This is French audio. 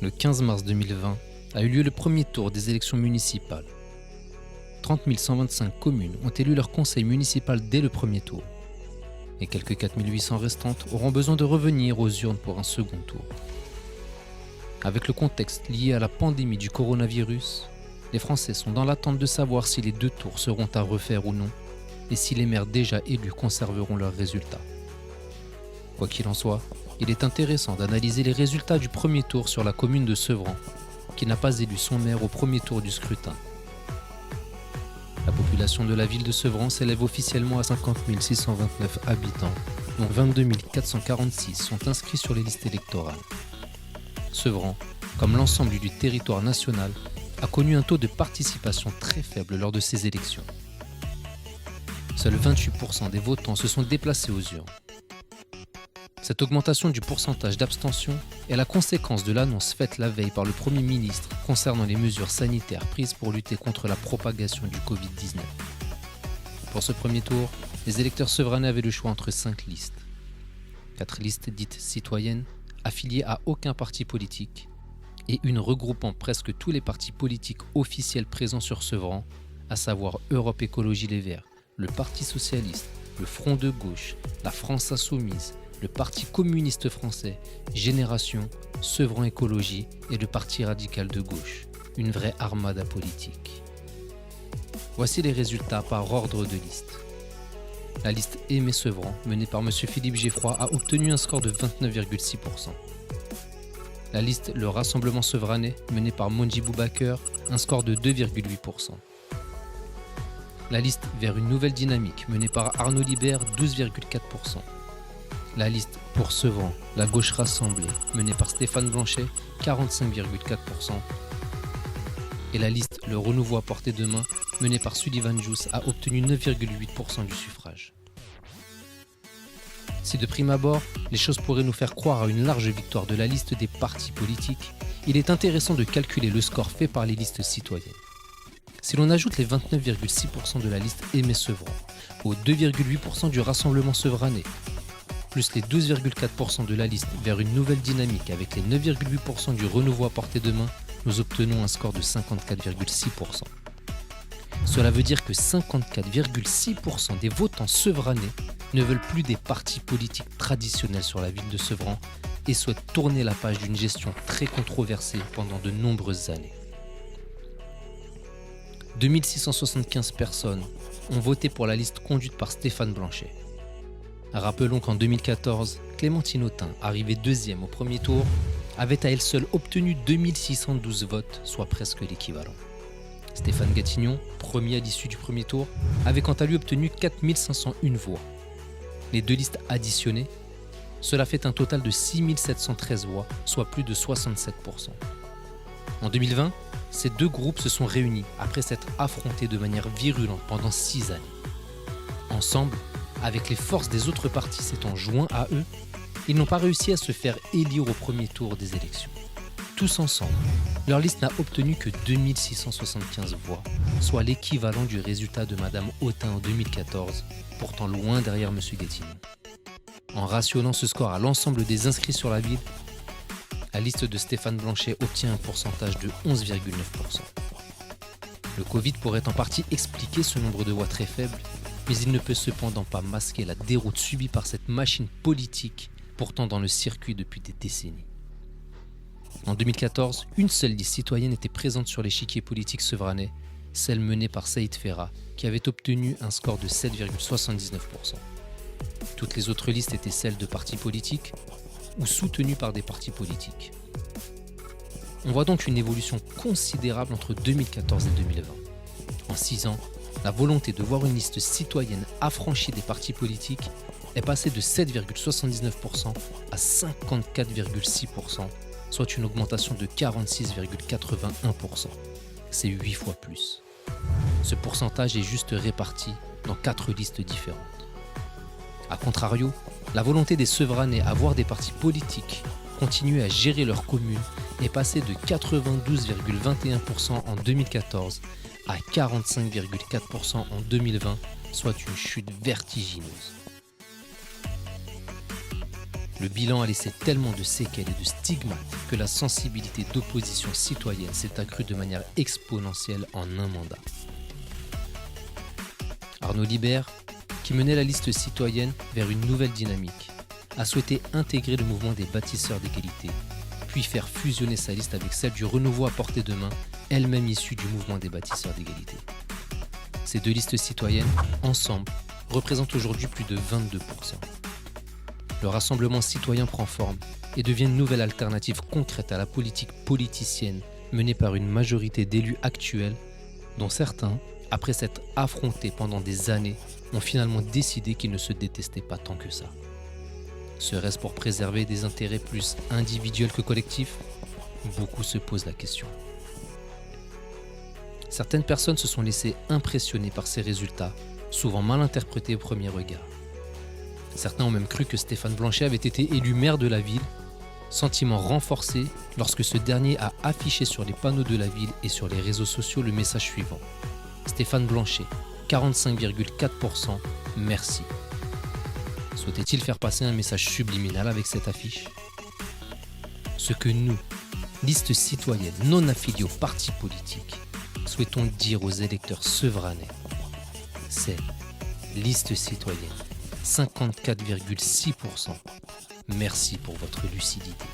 Le 15 mars 2020 a eu lieu le premier tour des élections municipales. 30 125 communes ont élu leur conseil municipal dès le premier tour. Et quelques 4 800 restantes auront besoin de revenir aux urnes pour un second tour. Avec le contexte lié à la pandémie du coronavirus, les Français sont dans l'attente de savoir si les deux tours seront à refaire ou non, et si les maires déjà élus conserveront leurs résultats. Quoi qu'il en soit, il est intéressant d'analyser les résultats du premier tour sur la commune de Sevran, qui n'a pas élu son maire au premier tour du scrutin. La population de la ville de Sevran s'élève officiellement à 50 629 habitants, dont 22 446 sont inscrits sur les listes électorales. Sevran, comme l'ensemble du territoire national, a connu un taux de participation très faible lors de ces élections. Seuls 28% des votants se sont déplacés aux urnes. Cette augmentation du pourcentage d'abstention est la conséquence de l'annonce faite la veille par le Premier ministre concernant les mesures sanitaires prises pour lutter contre la propagation du Covid-19. Pour ce premier tour, les électeurs sevranais avaient le choix entre 5 listes. 4 listes dites citoyennes, affiliées à aucun parti politique, et une regroupant presque tous les partis politiques officiels présents sur Sevran, à savoir Europe Écologie Les Verts, le Parti Socialiste, le Front de Gauche, la France Insoumise, le Parti communiste français, Génération, Sevran Écologie et le Parti radical de gauche, une vraie armada politique. Voici les résultats par ordre de liste. La liste Aimé Sevran, menée par M. Philippe Geffroy, a obtenu un score de 29,6%. La liste Le Rassemblement Sevranais, menée par Monji Boubaker, un score de 2,8%. La liste Vers une nouvelle dynamique, menée par Arnaud Libert, 12,4%. La liste Pour Sevran, la gauche rassemblée, menée par Stéphane Blanchet, 45,4%. Et la liste Le Renouveau à portée de main, menée par Sullivan Juice, a obtenu 9,8% du suffrage. Si de prime abord, les choses pourraient nous faire croire à une large victoire de la liste des partis politiques, il est intéressant de calculer le score fait par les listes citoyennes. Si l'on ajoute les 29,6% de la liste Aimé Sevran aux 2,8% du Rassemblement Sevranais, plus les 12,4% de la liste Vers une nouvelle dynamique avec les 9,8% du Renouveau à portée de main, nous obtenons un score de 54,6%. Cela veut dire que 54,6% des votants sevranais ne veulent plus des partis politiques traditionnels sur la ville de Sevran et souhaitent tourner la page d'une gestion très controversée pendant de nombreuses années. 2675 personnes ont voté pour la liste conduite par Stéphane Blanchet. Rappelons qu'en 2014, Clémentine Autain, arrivée deuxième au premier tour, avait à elle seule obtenu 2612 votes, soit presque l'équivalent. Stéphane Gatignon, premier à l'issue du premier tour, avait quant à lui obtenu 4501 voix. Les deux listes additionnées, cela fait un total de 6713 voix, soit plus de 67%. En 2020, ces deux groupes se sont réunis après s'être affrontés de manière virulente pendant 6 années. Ensemble, avec les forces des autres partis s'étant joints à eux, ils n'ont pas réussi à se faire élire au premier tour des élections. Tous ensemble, leur liste n'a obtenu que 2675 voix, soit l'équivalent du résultat de Madame Autain en 2014, pourtant loin derrière M. Gatignon. En rationnant ce score à l'ensemble des inscrits sur la ville, la liste de Stéphane Blanchet obtient un pourcentage de 11,9%. Le Covid pourrait en partie expliquer ce nombre de voix très faible, mais il ne peut cependant pas masquer la déroute subie par cette machine politique pourtant dans le circuit depuis des décennies. En 2014, une seule liste citoyenne était présente sur l'échiquier politique sevranais, celle menée par Saïd Ferra, qui avait obtenu un score de 7,79%. Toutes les autres listes étaient celles de partis politiques ou soutenues par des partis politiques. On voit donc une évolution considérable entre 2014 et 2020. En 6 ans, la volonté de voir une liste citoyenne affranchie des partis politiques est passée de 7,79% à 54,6%, soit une augmentation de 46,81%. C'est 8 fois plus. Ce pourcentage est juste réparti dans 4 listes différentes. A contrario, la volonté des Sevranais à voir des partis politiques continuer à gérer leur commune est passée de 92,21% en 2014 à 45,4% en 2020, soit une chute vertigineuse. Le bilan a laissé tellement de séquelles et de stigmates que la sensibilité d'opposition citoyenne s'est accrue de manière exponentielle en un mandat. Arnaud Libert, qui menait la liste citoyenne vers une nouvelle dynamique, a souhaité intégrer le mouvement des bâtisseurs d'égalité, puis faire fusionner sa liste avec celle du renouveau à portée de main, elle-même issue du mouvement des bâtisseurs d'égalité. Ces deux listes citoyennes, ensemble, représentent aujourd'hui plus de 22%. Le rassemblement citoyen prend forme et devient une nouvelle alternative concrète à la politique politicienne menée par une majorité d'élus actuels, dont certains, après s'être affrontés pendant des années, ont finalement décidé qu'ils ne se détestaient pas tant que ça. Serait-ce pour préserver des intérêts plus individuels que collectifs ? Beaucoup se posent la question. Certaines personnes se sont laissées impressionner par ces résultats, souvent mal interprétés au premier regard. Certains ont même cru que Stéphane Blanchet avait été élu maire de la ville, sentiment renforcé lorsque ce dernier a affiché sur les panneaux de la ville et sur les réseaux sociaux le message suivant. Stéphane Blanchet, 45,4%, merci. Souhaitait-il faire passer un message subliminal avec cette affiche ? Ce que nous, liste citoyenne non affiliée aux partis politiques, souhaitons dire aux électeurs sevranais, c'est liste citoyenne, 54,6%. Merci pour votre lucidité.